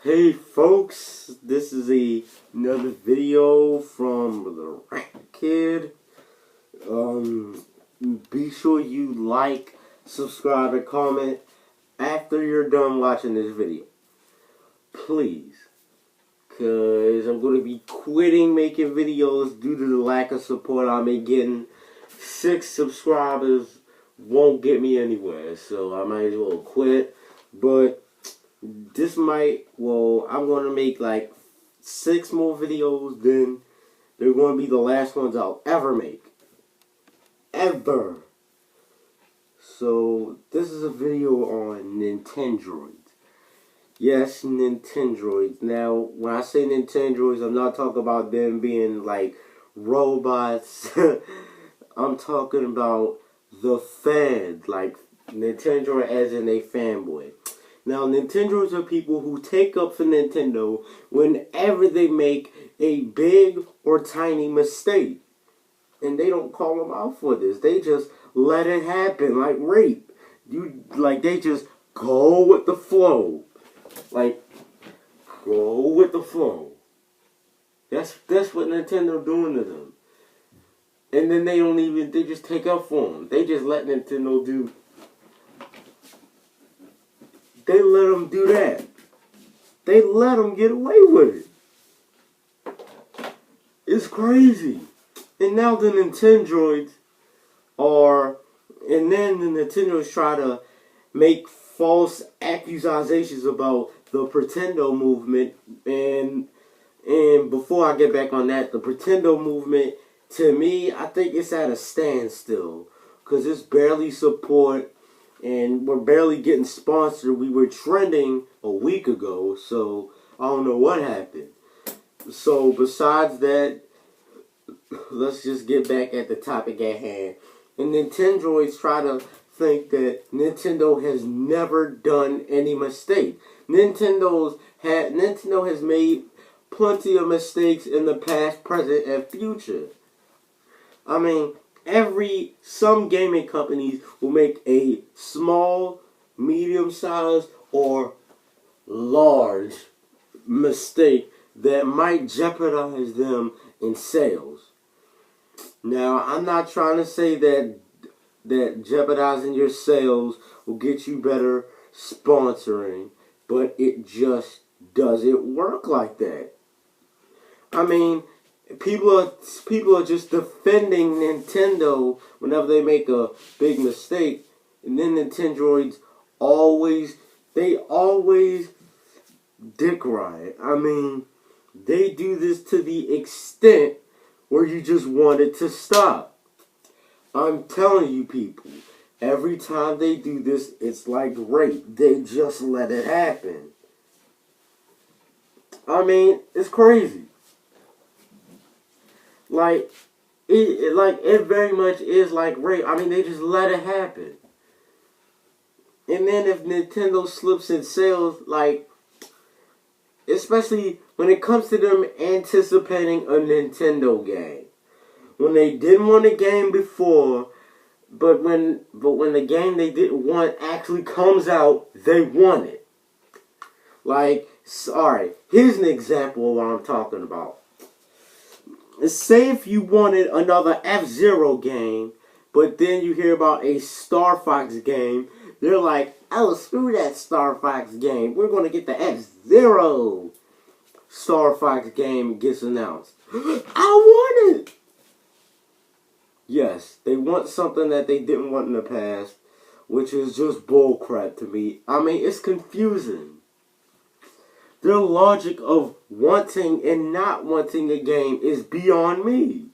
Hey folks, this is another video from the Rant Kid. Be sure you like, subscribe, and comment after you're done watching this video. Please. Because I'm going to be quitting making videos due to the lack of support I'm getting. 6 subscribers won't get me anywhere, so I might as well quit. But this might, I'm going to make like 6 more videos, then they're going to be the last ones I'll ever make. Ever. So, this is a video on Nintendroids. Yes, Nintendroids. Now, when I say Nintendroids, I'm not talking about them being like robots. I'm talking about the fan, like Nintendroid as in a fanboy. Now, Nintendroids are people who take up for Nintendo whenever they make a big or tiny mistake. And they don't call them out for this. They just let it happen, like rape. They just go with the flow. Like, go with the flow. That's what Nintendo doing to them. And then they just take up for them. They just let Nintendo do. They let them do that. They let them get away with it. It's crazy. And now the Nintendroids try to make false accusations about the Pretendo movement. And before I get back on that, the Pretendo movement, to me, I think it's at a standstill. Because it's barely support. And we're barely getting sponsored. We were trending a week ago, so I don't know what happened. So besides that, let's just get back at the topic at hand. And Nintendroids try to think that Nintendo has never done any mistake. Nintendo has made plenty of mistakes in the past, present, and future. I mean, some gaming companies will make a small, medium-sized, or large mistake that might jeopardize them in sales. Now, I'm not trying to say that jeopardizing your sales will get you better sponsoring, but it just doesn't work like that. I mean, people are just defending Nintendo whenever they make a big mistake, and then Nintendroids always dick ride. I mean, they do this to the extent where you just want it to stop. I'm telling you people, every time they do this, it's like rape. They just let it happen. I mean, it's crazy. It very much is like rape. I mean, they just let it happen. And then if Nintendo slips in sales, especially when it comes to them anticipating a Nintendo game. When they didn't want a game before, but when the game they didn't want actually comes out, they want it. Alright, here's an example of what I'm talking about. Say if you wanted another F-Zero game, but then you hear about a Star Fox game, they're like, oh, screw that Star Fox game. We're going to get the F-Zero Star Fox game gets announced. I want it! Yes, they want something that they didn't want in the past, which is just bullcrap to me. I mean, it's confusing. Their logic of wanting and not wanting a game is beyond me.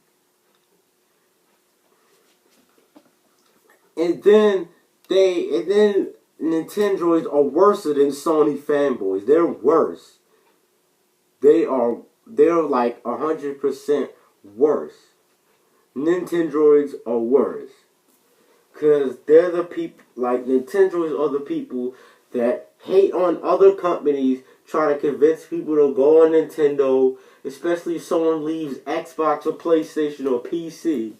And then Nintendroids are worse than Sony fanboys. They're worse. They're like 100% worse. Nintendroids are worse. Cause they're the people, Nintendroids are the people that hate on other companies, trying to convince people to go on Nintendo, especially if someone leaves Xbox or PlayStation or PC.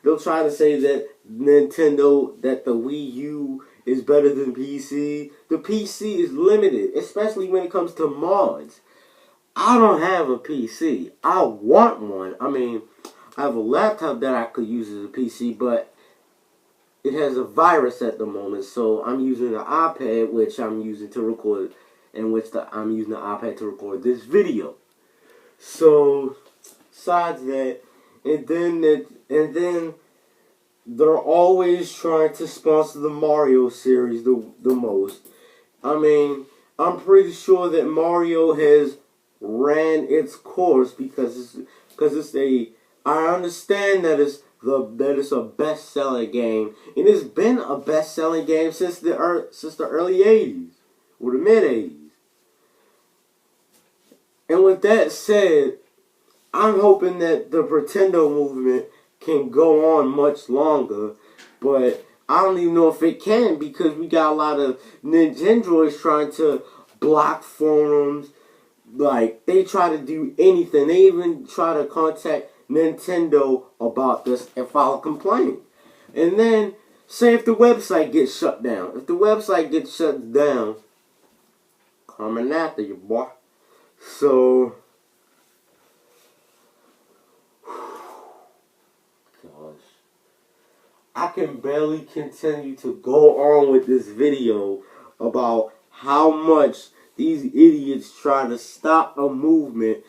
They'll try to say that the Wii U is better than PC. The PC is limited, especially when it comes to mods. I don't have a PC. I want one. I mean, I have a laptop that I could use as a PC, but it has a virus at the moment, so I'm using an iPad, which I'm using to record, I'm using the iPad to record this video. So, besides that, and then they're always trying to sponsor the Mario series the most. I mean, I'm pretty sure that Mario has ran its course because it's a. I understand that it's a best-selling game, and it's been a best-selling game since the early '80s or the mid '80s. And with that said, I'm hoping that the Pretendo movement can go on much longer, but I don't even know if it can because we got a lot of Nintendroids trying to block forums. Like, they try to do anything. They even try to contact Nintendo about this and file a complaint. And then, say if the website gets shut down. If the website gets shut down, coming after you, boy. So, gosh. I can barely continue to go on with this video about how much these idiots try to stop a movement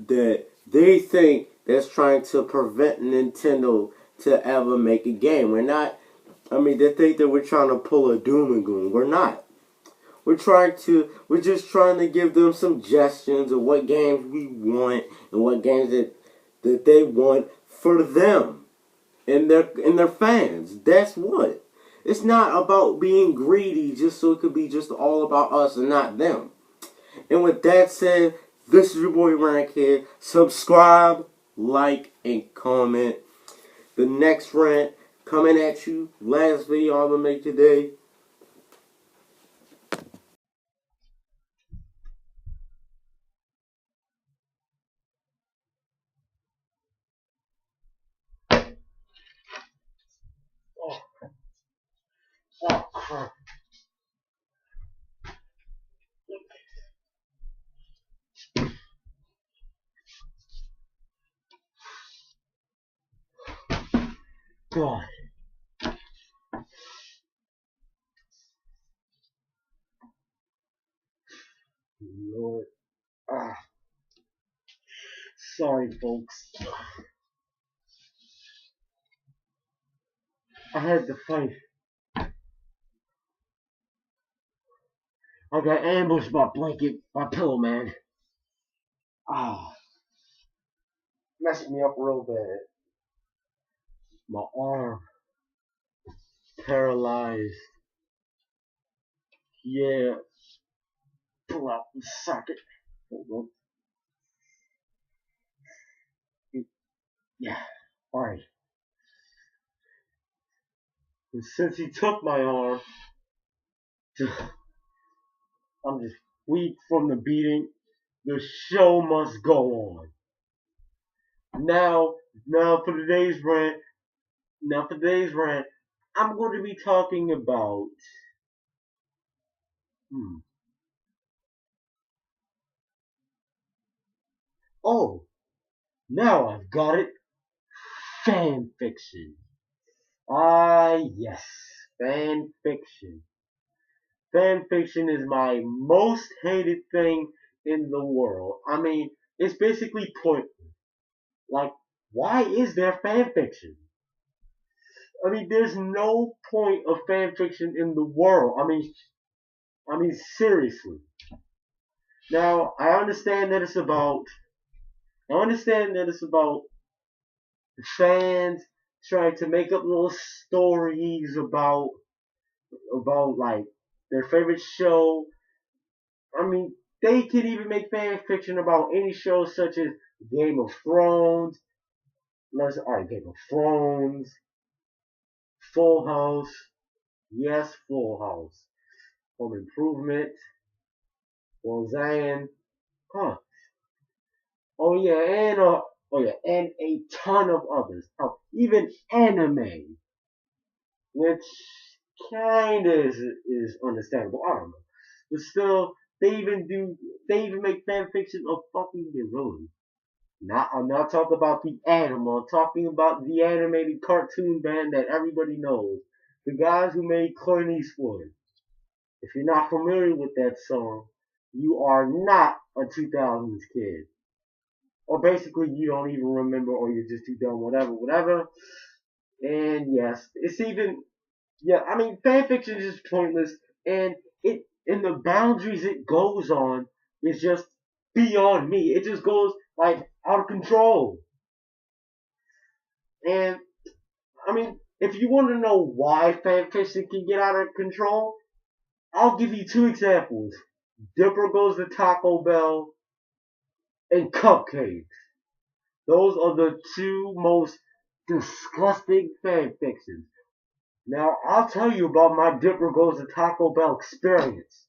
that they think that's trying to prevent Nintendo to ever make a game. We're not, I mean, they think that we're trying to pull a doom and gloom. We're not. We're just trying to give them suggestions of what games we want and what games that they want for them and their fans. That's what. It's not about being greedy just so it could be just all about us and not them. And with that said, this is your boy Rant Kid. Subscribe, like, and comment. The next rant coming at you. Last video I'm gonna make today. Oh, oh crap. God. Lord. Ah. Sorry, folks. I had to fight. I got ambushed by pillow man. Ah, messed me up real bad. My arm paralyzed. Yeah, pull out the socket. Hold on. Yeah, alright. And since he took my arm, I'm just weak from the beating. The show must go on. Now for today's rant. Now for today's rant, I'm going to be talking about. Hmm. Oh, now I've got it. Fan fiction. Ah, yes, fan fiction. Fan fiction is my most hated thing in the world. I mean, it's basically pointless. Like, why is there fan fiction? I mean, there's no point of fan fiction in the world. I mean, seriously. Now, I understand that it's about. I understand that it's about fans trying to make up little stories about like their favorite show. I mean, they can even make fan fiction about any show such as Game of Thrones. Alright, Game of Thrones, Full House, yes, Full House, Home Improvement, Roseanne, huh? Oh yeah, and a ton of others. Oh, even anime, which kinda is understandable. I don't know, but still, they even make fan fiction of fucking gorillas. Not, I'm not talking about the animal. I'm talking about the animated cartoon band that everybody knows. The guys who made Clint Eastwood. If you're not familiar with that song, you are not a 2000s kid. Or basically, you don't even remember, or you're just too dumb, whatever, whatever. And yes, it's even, yeah, I mean, fan fiction is just pointless. And the boundaries it goes on is just beyond me. It just goes, like, out of control. And I mean, if you want to know why fan fiction can get out of control, I'll give you two examples. Dipper Goes to Taco Bell and Cupcakes. Those are the two most disgusting fan fictions. Now, I'll tell you about my Dipper Goes to Taco Bell experience.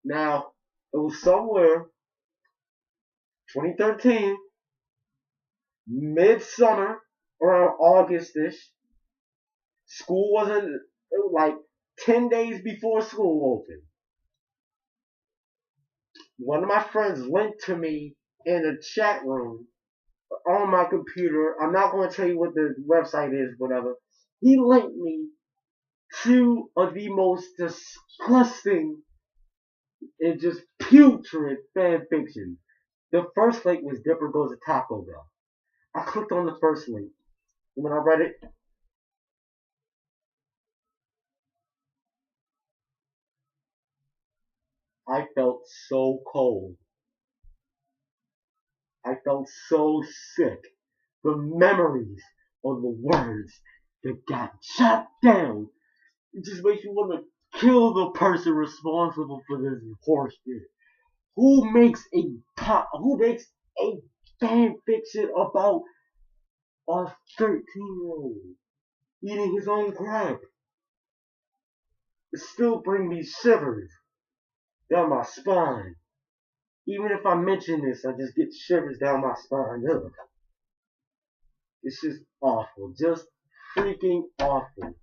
Now, it was somewhere 2013, midsummer, around August-ish. School wasn't, it was like 10 days before school opened. One of my friends linked to me in a chat room on my computer. I'm not going to tell you what the website is, whatever. He linked me two of the most disgusting and just putrid fan fictions. The first link was Dipper Goes to Taco Bell. I clicked on the first link, and when I read it, I felt so cold. I felt so sick. The memories of the words that got chopped down. It just makes you want to kill the person responsible for this horse shit. Who makes a fan fiction about a 13-year-old eating his own crap? It still brings me shivers down my spine. Even if I mention this, I just get shivers down my spine. Ugh. It's just awful. Just freaking awful.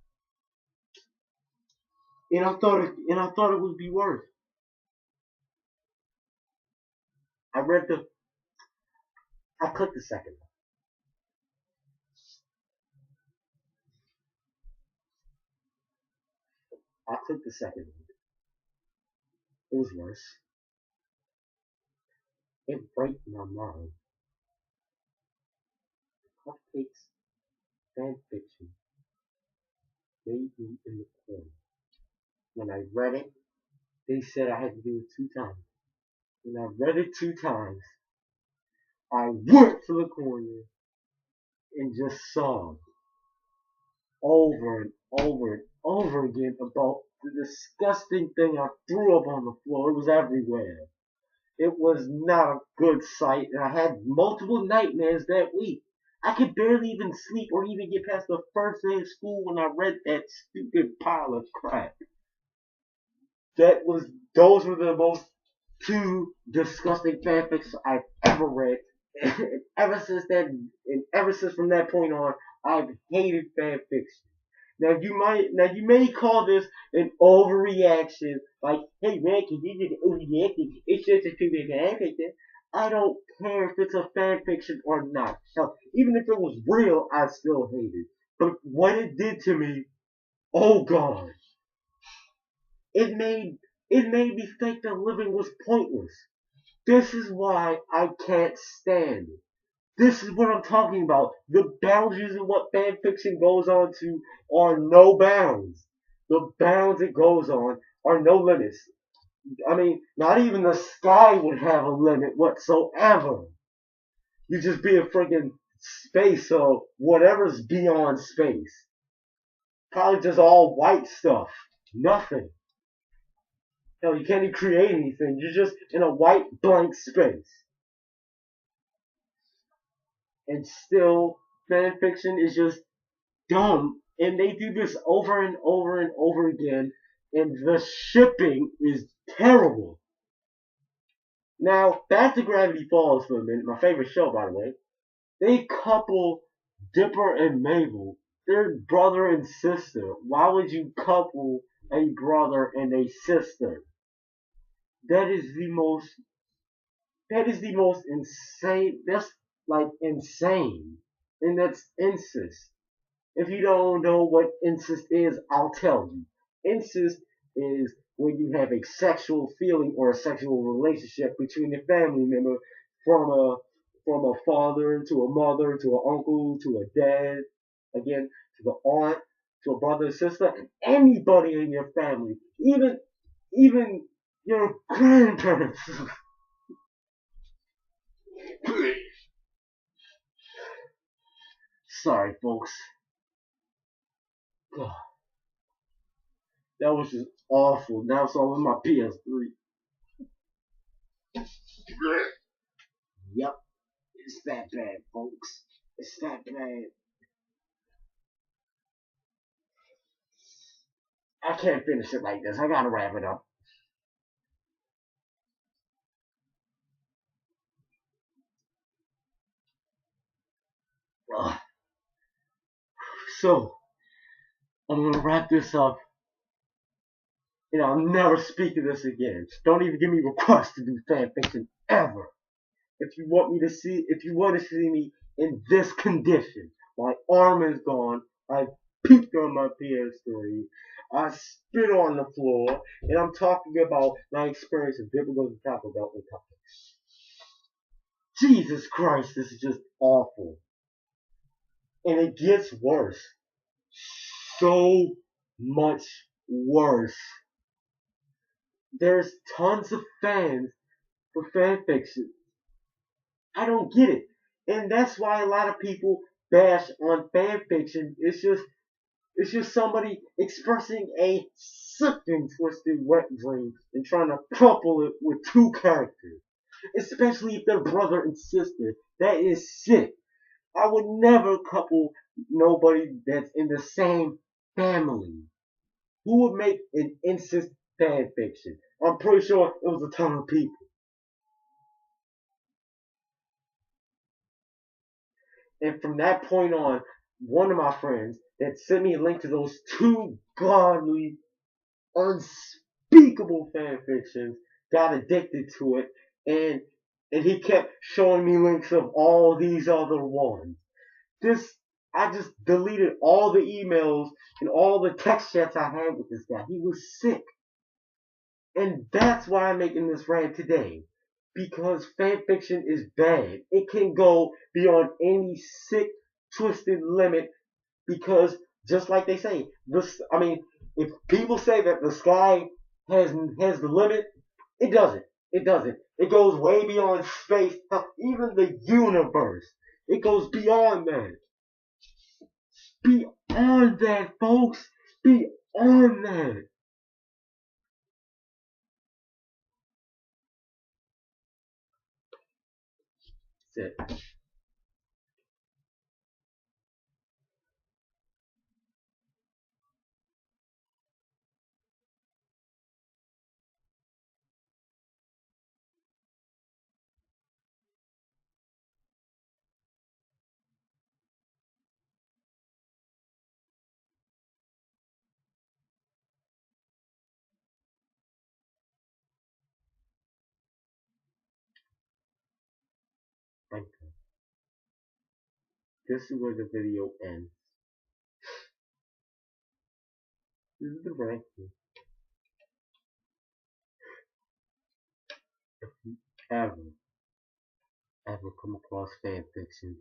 And I thought it would be worse. I read the I clicked the second one. I clicked the second one. It was worse. It broke my mind. Cupcakes fan fiction made me in the corner. When I read it, they said I had to do it 2 times. When I read it 2 times, I went to the corner and just sobbed over and over and over again about the disgusting thing I threw up on the floor. It was everywhere. It was not a good sight, and I had multiple nightmares that week. I could barely even sleep or even get past the first day of school when I read that stupid pile of crap. That was those were the most two disgusting fanfics I've ever read. And ever since from that point on, I've hated fanfiction. Now you may call this an overreaction, like, hey man, can you just overreact? It's just a stupid fanfiction. I don't care if it's a fanfiction or not. Hell, even if it was real, I still hate it. But what it did to me, oh god, it made it made me think that living was pointless. This is why I can't stand it. This is what I'm talking about. The boundaries of what fan fiction goes on to are no bounds. The bounds it goes on are no limits. I mean, not even the sky would have a limit whatsoever. You just be a freaking space, so whatever's beyond space. Probably just all white stuff. Nothing. Hell, you can't even create anything. You're just in a white blank space. And still, fan fiction is just dumb, and they do this over and over and over again, and the shipping is terrible. Now, back to Gravity Falls for a minute, my favorite show, by the way. They couple Dipper and Mabel They're brother and sister. Why would you couple a brother and a sister? That is the most that is the most insane. That's like insane. And that's incest. If you don't know what incest is, I'll tell you. Incest is when you have a sexual feeling or a sexual relationship between a family member from a from a father to a mother to an uncle to a dad, again to the aunt to a brother and sister, and anybody in your family, even your grandparents. Sorry, folks. God, that was just awful. Now it's all in my PS3. Yep, it's that bad, folks. It's that bad. I can't finish it like this. I gotta wrap it up. Ugh. So, I'm gonna wrap this up, and I'll never speak of this again. Don't even give me requests to do fan fiction ever. If you want to see me in this condition, my arm is gone, I peeked on my PS3, I spit on the floor, and I'm talking about my experience of biblical and Taco Bell and cupcakes. Jesus Christ, this is just awful. And it gets worse. So much worse. There's tons of fans for fan fiction. I don't get it. And that's why a lot of people bash on fan fiction. It's just somebody expressing a sick and twisted wet dream and trying to couple it with two characters. Especially if they're brother and sister. That is sick. I would never couple nobody that's in the same family. Who would make an incest fan fiction? I'm pretty sure it was a ton of people. And from that point on, one of my friends that sent me a link to those two godly, unspeakable fan fictions got addicted to it, and he kept showing me links of all these other ones. This I just deleted all the emails and all the text chats I had with this guy. He was sick. And that's why I'm making this rant today. Because fanfiction is bad. It can go beyond any sick, twisted limit. Because just like they say, if people say that the sky has the limit, it doesn't. It doesn't. It goes way beyond space, even the universe. It goes beyond that. Beyond that, folks. Beyond that. That's it. Thank you. This is where the video ends. This is the ranking. If you ever come across fan fiction,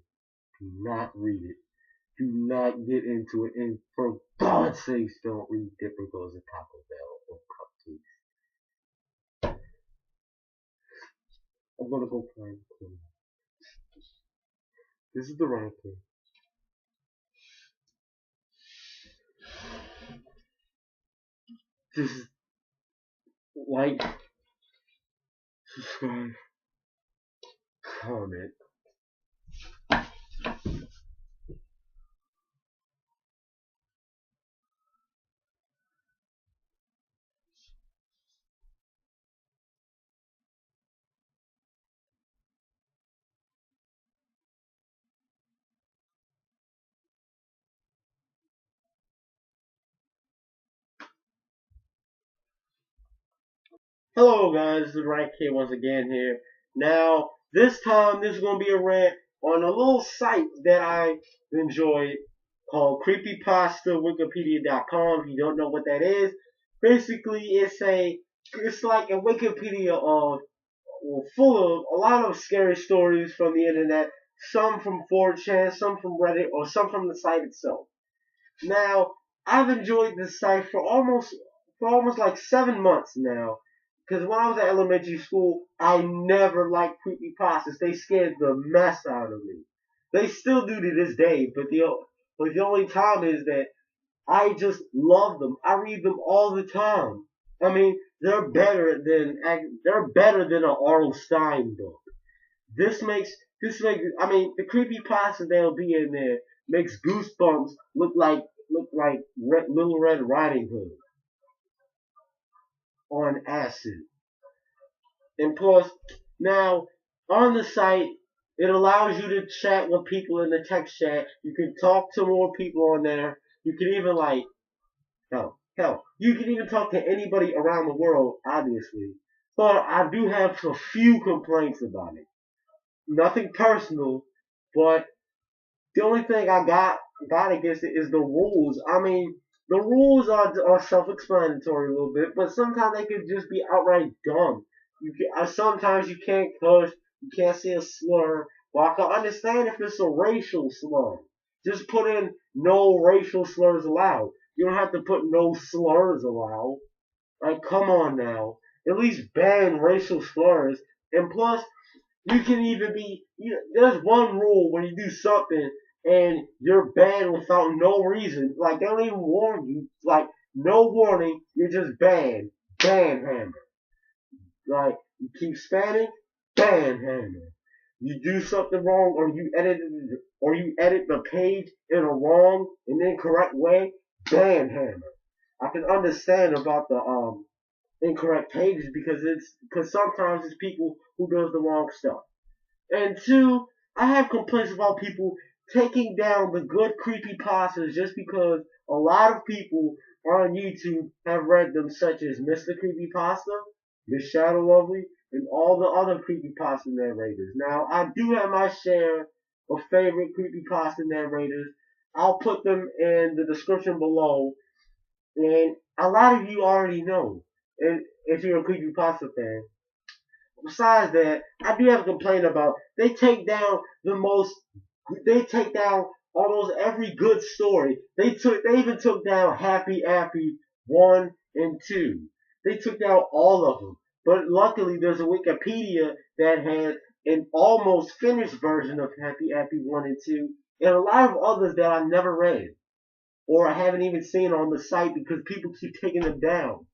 do not read it. Do not get into it. And for God's sakes, don't read Dipper Goes to Taco Bell or Cupcakes. I'm gonna go find Queen. This is the ranking. This is like, subscribe, comment. Hello guys, this is Rant Kid once again here. Now, this time this is going to be a rant on a little site that I enjoy called creepypastawikipedia.com. If you don't know what that is, basically it's like a Wikipedia of full of a lot of scary stories from the internet, some from 4chan, some from Reddit, or some from the site itself. Now, I've enjoyed this site for almost like 7 months now. Because when I was at elementary school, I never liked creepypastas. They scared the mess out of me. They still do to this day, but the only time is that I just love them. I read them all the time. I mean, they're better than an R.L. Stein book. This makes I mean the creepy pasta that'll be in there makes Goosebumps look like Little Red Riding Hood on acid. And plus, now on the site it allows you to chat with people in the text chat. You can talk to more people on there. You can even hell, you can even talk to anybody around the world, obviously. But I do have a few complaints about it. Nothing personal, but the only thing I got against it is the rules. I mean, the rules are self-explanatory a little bit, but sometimes they could just be outright dumb. Sometimes you can't cuss, you can't say a slur. Well, I can understand if it's a racial slur. Just put in no racial slurs allowed. You don't have to put no slurs allowed. Like, come on now. At least ban racial slurs. And plus, you can even there's one rule when you do something and you're banned without no reason. Like, they don't even warn you. Like, no warning, you're just banned. Ban hammer. Like, you keep spamming, ban hammer. You do something wrong or you edit the page in a wrong and incorrect way, ban hammer. I can understand about the incorrect pages because sometimes it's people who does the wrong stuff. And two, I have complaints about people taking down the good creepy pastas just because a lot of people on YouTube have read them, such as Mr. Creepypasta, Miss Shadow Lovely, and all the other creepypasta narrators. Now, I do have my share of favorite creepypasta narrators. I'll put them in the description below, and a lot of you already know, if you're a creepypasta fan. Besides that, I do have a complaint about they take down almost every good story. They even took down Happy Appy 1 and 2. They took down all of them. But luckily there's a Wikipedia that has an almost finished version of Happy Appy 1 and 2 and a lot of others that I never read or I haven't even seen on the site because people keep taking them down.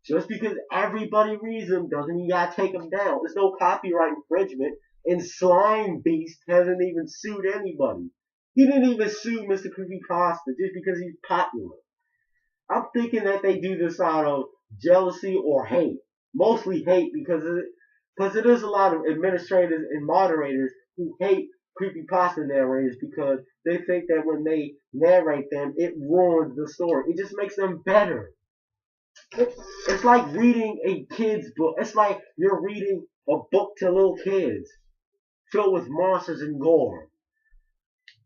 Just because everybody reads them doesn't mean you gotta take them down. There's no copyright infringement. And Slime Beast hasn't even sued anybody. He didn't even sue Mr. Creepypasta just because he's popular. I'm thinking that they do this out of jealousy or hate. Mostly hate because it is a lot of administrators and moderators who hate creepypasta narrators because they think that when they narrate them, it ruins the story. It just makes them better. It's like reading a kid's book. It's like you're reading a book to little kids filled with monsters and gore.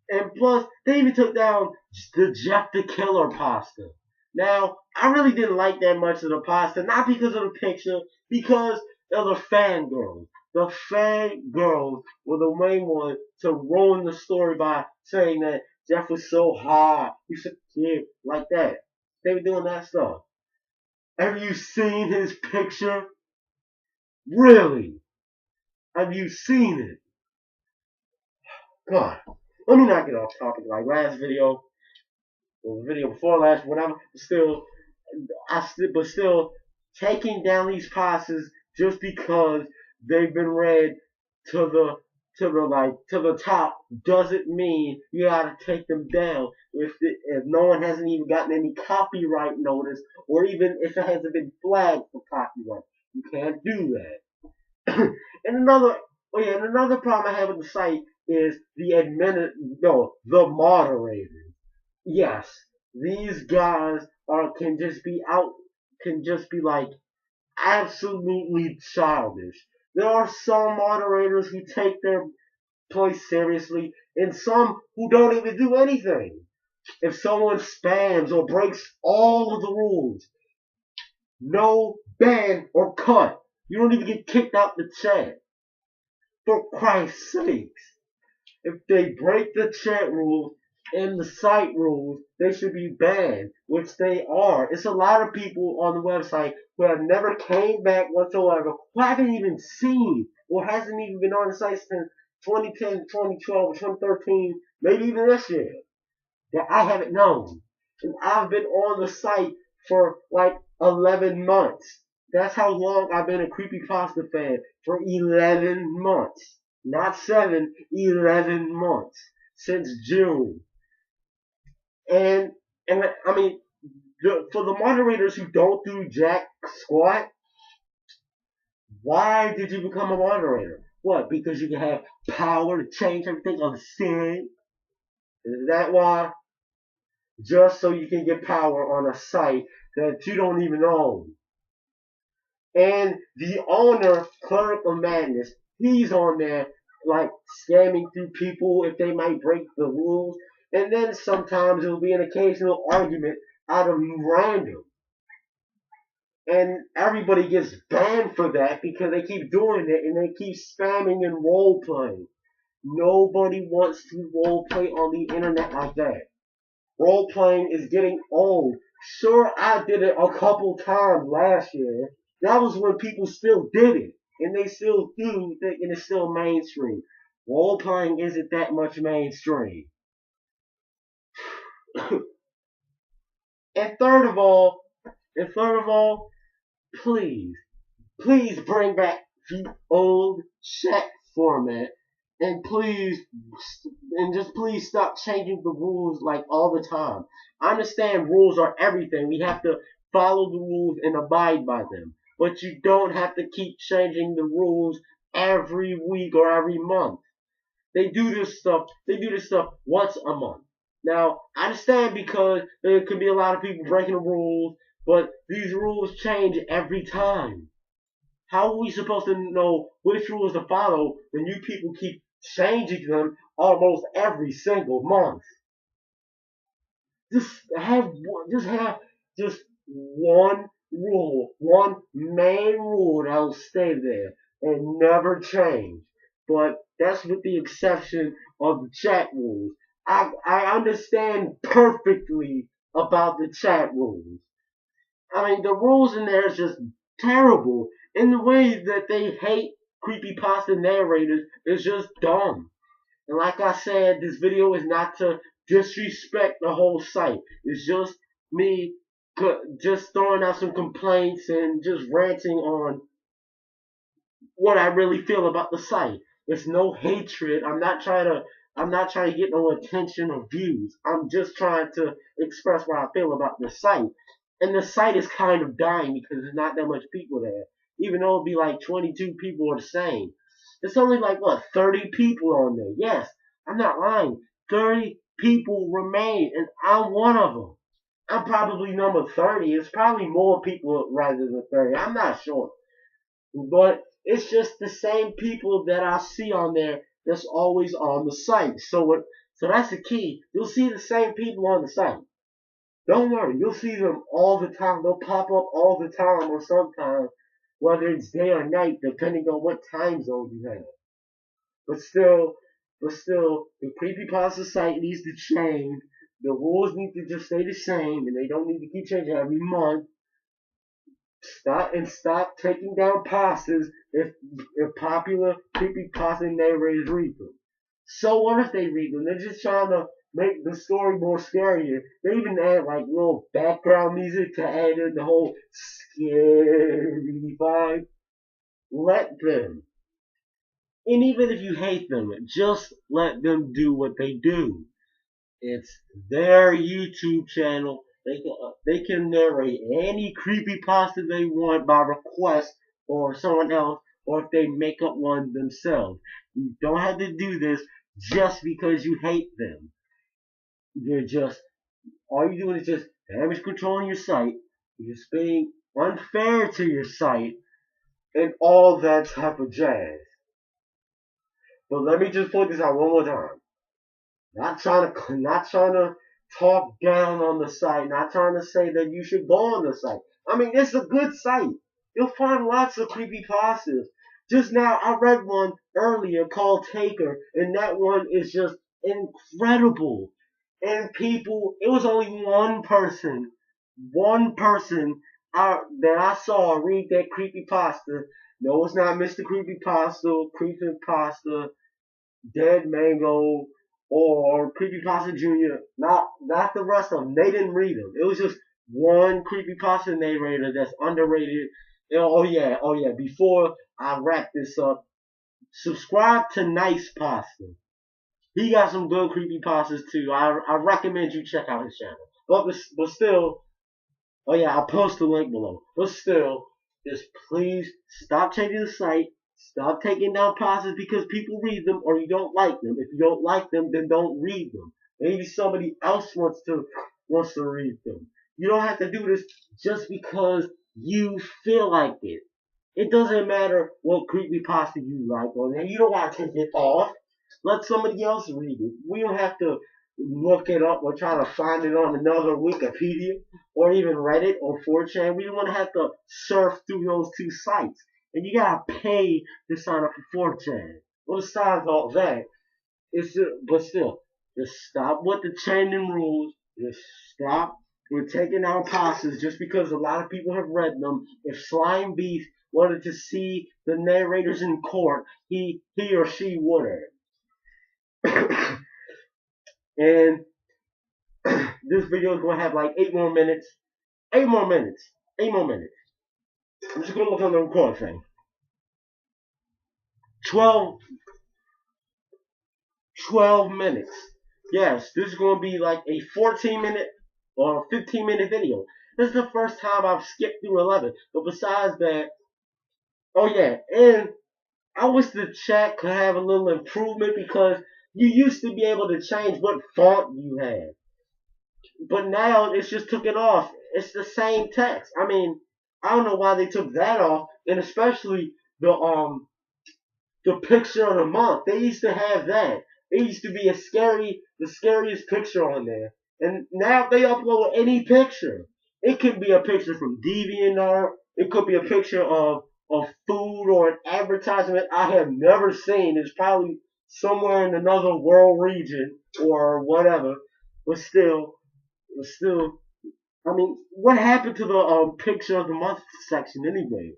And plus, they even took down the Jeff the Killer pasta. Now, I really didn't like that much of the pasta, not because of the picture, because of the fangirls. The fangirls were the main one to ruin the story by saying that Jeff was so hot, he's a kid, like that. They were doing that stuff. Have you seen his picture? Really? Have you seen it? God. Let me not get off topic like last video, or the video before last, whatever. But still, taking down these pastas just because they've been read to the top doesn't mean you gotta take them down if no one hasn't even gotten any copyright notice or even if it hasn't been flagged for copyright. You can't do that. And another problem I have with the site is the moderators. Yes, these guys can just be like absolutely childish. There are some moderators who take their place seriously and some who don't even do anything. If someone spams or breaks all of the rules, no ban or cut. You don't even get kicked out the chat. For Christ's sakes. If they break the chat rules and the site rules, they should be banned, which they are. It's a lot of people on the website who have never came back whatsoever, who haven't even seen or hasn't even been on the site since 2010, 2012, 2013, maybe even this year, that I haven't known. And I've been on the site for like 11 months. That's how long I've been a creepypasta fan. For 11 months. Not 7, 11 months. Since June. And I mean, for the moderators who don't do jack squat, why did you become a moderator? What? Because you can have power to change everything on the scene? Is that why? Just so you can get power on a site that you don't even own. And the owner, Cleric of Madness, he's on there like scamming through people if they might break the rules. And then sometimes it'll be an occasional argument out of random. And everybody gets banned for that because they keep doing it and they keep spamming and role playing. Nobody wants to role play on the internet like that. Role playing is getting old. Sure, I did it a couple times last year. That was when people still did it. And they still do, and it's still mainstream. Role playing isn't that much mainstream. and third of all, please, please bring back the old chat format. And just please stop changing the rules like all the time. I understand rules are everything. We have to follow the rules and abide by them. But you don't have to keep changing the rules every week or every month. They do this stuff once a month. Now, I understand because there could be a lot of people breaking the rules, but these rules change every time. How are we supposed to know which rules to follow when you people keep changing them almost every single month? Just have one rule, one main rule that will stay there and never change. But that's with the exception of the chat rules. I understand perfectly about the chat rules. I mean, the rules in there is just terrible. And the way that they hate creepypasta narrators is just dumb. And like I said, this video is not to disrespect the whole site. It's just me just throwing out some complaints and just ranting on what I really feel about the site. It's no hatred. I'm not trying to get no attention or views. I'm just trying to express what I feel about the site. And the site is kind of dying because there's not that much people there. Even though it'll be like 22 people are the same. It's only like, what, 30 people on there. Yes, I'm not lying. 30 people remain, and I'm one of them. I'm probably number 30. It's probably more people rather than 30. I'm not sure. But it's just the same people that I see on there that's always on the site. So that's the key. You'll see the same people on the site. Don't worry, you'll see them all the time. They'll pop up all the time or sometimes, whether it's day or night, depending on what time zone you have. But still, the creepypasta site needs to change. The rules need to just stay the same, and they don't need to keep changing every month. Stop taking down pastas if popular creepypasta narrators read them. So what if they read them? They're just trying to make the story more scarier. They even add like little background music to add in the whole scary vibe. Let them. And even if you hate them, just let them do what they do. It's their YouTube channel. They can narrate any creepypasta they want by request or someone else, or if they make up one themselves. You don't have to do this just because you hate them. All you're doing is just damage controlling your site. You're spending unfair to your site, and all that type of jazz. But let me just point this out one more time. Not trying to talk down on the site, not trying to say that you should go on the site. I mean, it's a good site. You'll find lots of creepypastas. Just now, I read one earlier called Taker, and that one is just incredible. And people, it was only one person that I saw read that creepypasta. No, it's not Mr. Creepypasta, Dead Mango, or Creepypasta Jr. Not the rest of them. They didn't read them. It was just one Creepypasta narrator that's underrated. Oh yeah. Before I wrap this up, subscribe to Nice Pasta. He got some good creepypastas too. I recommend you check out his channel. But still, oh yeah, I'll post the link below. But still, just please stop changing the site. Stop taking down pastas because people read them or you don't like them. If you don't like them, then don't read them. Maybe somebody else wants to read them. You don't have to do this just because you feel like it. It doesn't matter what creepypasta you like on there. You don't want to take it off. Let somebody else read it. We don't have to look it up or try to find it on another Wikipedia or even Reddit or 4chan. We don't want to have to surf through those two sites. And you gotta pay to sign up for 4chan. Well, besides all that, but still, just stop with the changing rules. Just stop with taking out passes just because a lot of people have read them. If Slime Beast wanted to see the narrators in court, he or she would have. And this video is going to have like 8 more minutes. 8 more minutes. 8 more minutes. I'm just going to look on the record thing. 12 minutes. Yes, this is going to be like a 14-minute or 15-minute video. This is the first time I've skipped through 11. But besides that, oh yeah, and I wish the chat could have a little improvement because you used to be able to change what font you had. But now it's just took it off. It's the same text. I mean, I don't know why they took that off, and especially the picture of the month. They used to have that. It used to be the scariest picture on there. And now they upload any picture. It could be a picture from DeviantArt. It could be a picture of food or an advertisement I have never seen. It's probably somewhere in another world region or whatever. But still, I mean, what happened to the picture of the month section anyway?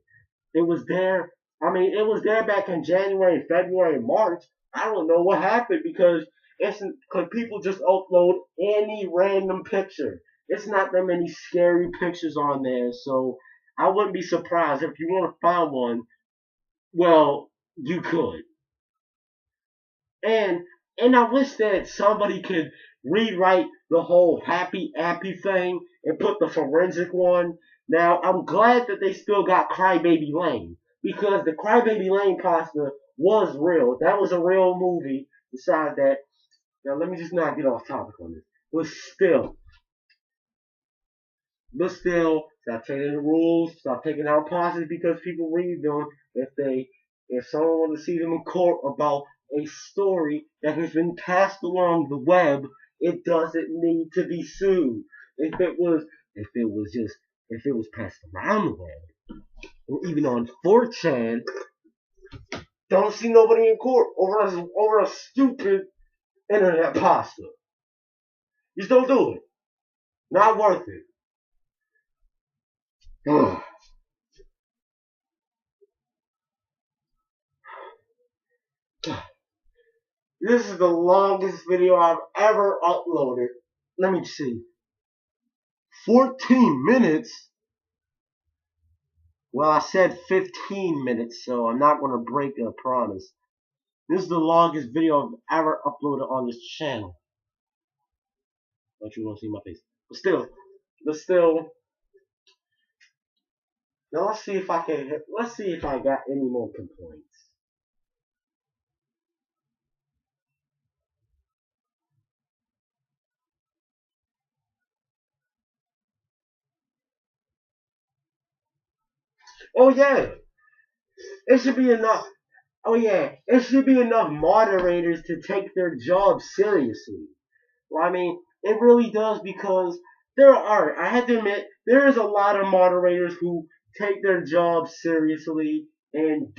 It was there. I mean, it was there back in January, February, March. I don't know what happened because people just upload any random picture. It's not that many scary pictures on there, so I wouldn't be surprised if you want to find one. Well, you could. And I wish that somebody could rewrite the whole happy appy thing and put the forensic one. Now I'm glad that they still got Crybaby Lane because the Crybaby Lane pasta was real. That was a real movie. Besides that, now let me just not get off topic on this. But still, stop changing the rules. Stop taking out pauses because people read them. If someone wants to see them in court about a story that has been passed along the web, it doesn't need to be sued. If it was passed around the web, or even on 4chan, don't see nobody in court over a stupid internet pasta. Just don't do it. Not worth it. This is the longest video I've ever uploaded. Let me see. 14 minutes? Well, I said 15 minutes, so I'm not going to break a promise. This is the longest video I've ever uploaded on this channel. Don't you want to see my face? But still. Now let's see if I got any more complaints. Oh yeah, it should be enough. Oh yeah, it should be enough moderators to take their job seriously. Well, I mean, it really does because I have to admit, there is a lot of moderators who take their job seriously and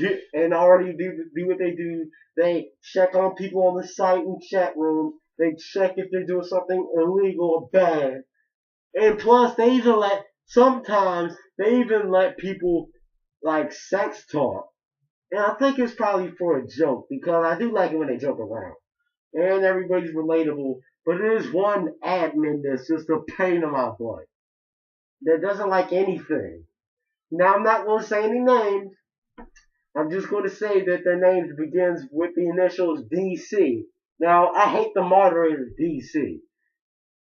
already do what they do. They check on people on the site and chat rooms. They check if they're doing something illegal or bad. And plus, sometimes they even let people like sex talk. And I think it's probably for a joke because I do like it when they joke around and everybody's relatable. But there's one admin that's just a pain in my butt that doesn't like anything. Now I'm not going to say any names. I'm just going to say that their names begins with the initials DC. Now I hate the moderator DC.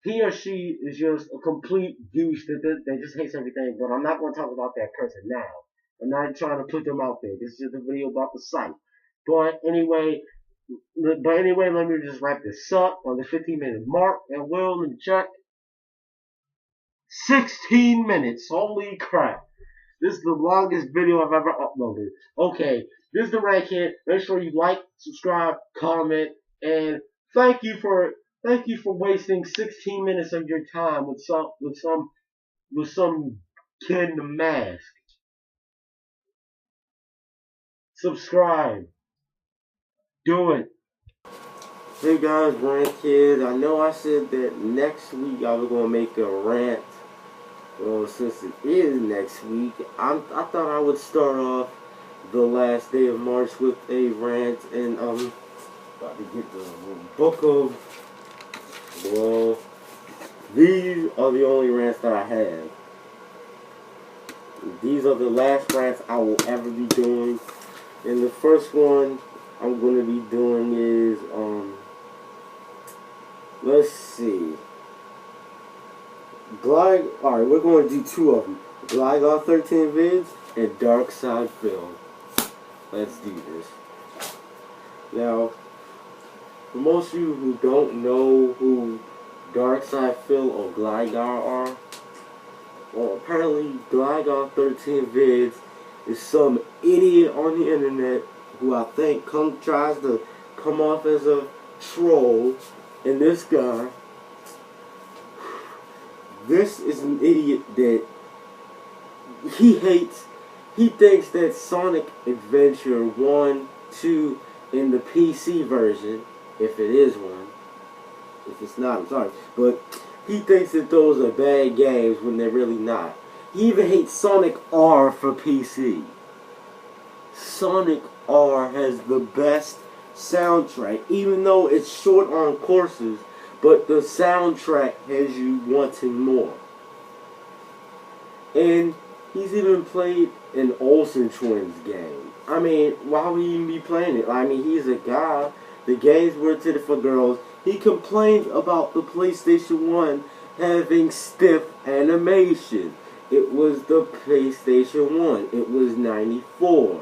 He or she is just a complete douche that just hates everything. But I'm not going to talk about that person now. I'm not trying to put them out there. This is just a video about the site. But anyway, let me just wrap this up on the 15-minute mark. And let me check. 16 minutes. Holy crap. This is the longest video I've ever uploaded. Okay, this is the Rant Kid. Make sure you like, subscribe, comment, and thank you for wasting 16 minutes of your time with some kid in a mask. Subscribe. Do it. Hey guys, Rant Kid. I know I said that next week I was gonna make a rant. Well, since it is next week, I thought I would start off the last day of March with a rant, and about to get the book of. Well, these are the only rants that I have. These are the last rants I will ever be doing, and the first one I'm going to be doing is let's see. Alright, we're going to do two of them. Gligar 13 Vids and Dark Side Phil. Let's do this. Now, for most of you who don't know who Dark Side Phil or Gligar are, well, apparently Gligar 13 Vids is some idiot on the internet who I think tries to come off as a troll, and this is an idiot that he thinks that Sonic Adventure 1, 2, in the PC version, if it is one, if it's not, I'm sorry, but he thinks that those are bad games when they're really not. He even hates Sonic R for PC. Sonic R has the best soundtrack, even though it's short on courses, but the soundtrack has you wanting more. And he's even played an Olsen Twins game. I mean, why would he even be playing it? I mean, he's a guy. The games were intended for girls. He complained about the PlayStation 1 having stiff animation. It was the PlayStation 1. It was 94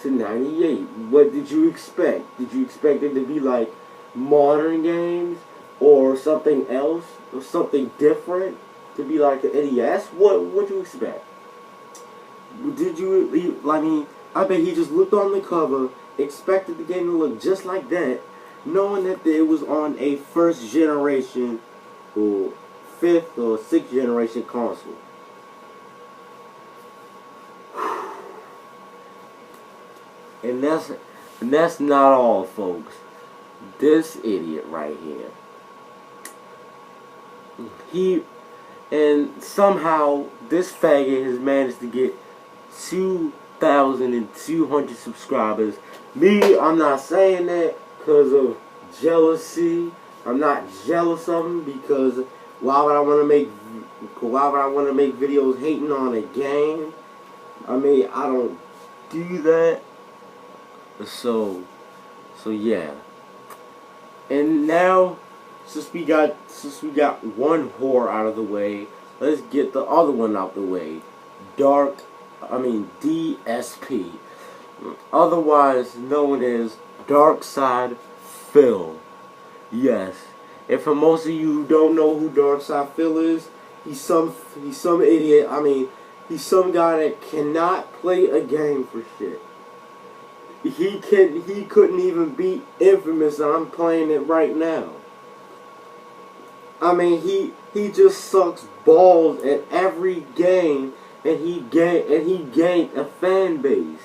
to 98. What did you expect? Did you expect it to be like modern games or something else or something different to be like the NES? What would you expect? I bet he just looked on the cover, expected the game to look just like that, knowing that it was on a first generation or fifth or sixth generation console. And that's not all, folks. This idiot right here. And somehow this faggot has managed to get 2,200 subscribers. Me, I'm not saying that because of jealousy. I'm not jealous of him because why would I want to make videos hating on a game? I mean, I don't do that. So yeah. And now, since we got one whore out of the way, let's get the other one out the way. DSP, otherwise known as Dark Side Phil. Yes. And for most of you who don't know who Dark Side Phil is, he's some idiot. I mean, He's some guy that cannot play a game for shit. He couldn't even beat Infamous, and I'm playing it right now. I mean, he just sucks balls at every game, and he gained a fan base.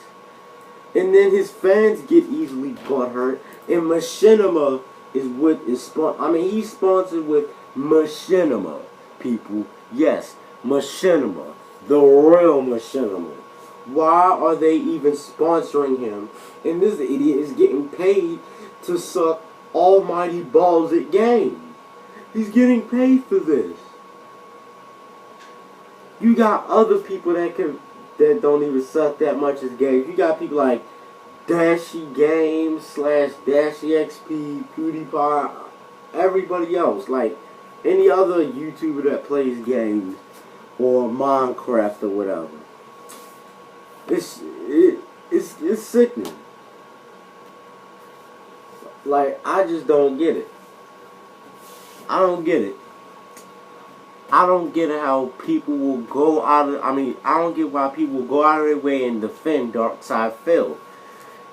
And then his fans get easily butthurt, and Machinima is what is sponsored. I mean, he's sponsored with Machinima, people. Yes, Machinima, the real Machinima. Why are they even sponsoring him? And this idiot is getting paid to suck almighty balls at games. He's getting paid for this. You got other people that don't even suck that much as games. You got people like Dashy Games / Dashy XP, PewDiePie, everybody else. Like any other YouTuber that plays games or Minecraft or whatever. It's sickening. Like, I just don't get it. I don't get it. I don't get how people will go out of... I mean, I don't get why people will go out of their way and defend Darkside Phil.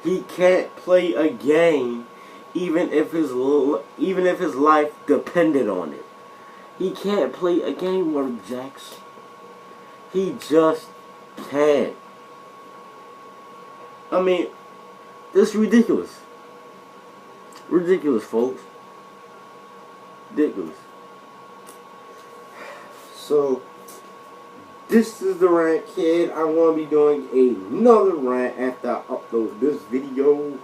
He can't play a game even if his life depended on it. He can't play a game, Word Jacks. He just can't. I mean, this is ridiculous. Ridiculous, folks. Ridiculous. So, this is the Rant Kid. I'm going to be doing another rant after I upload this video.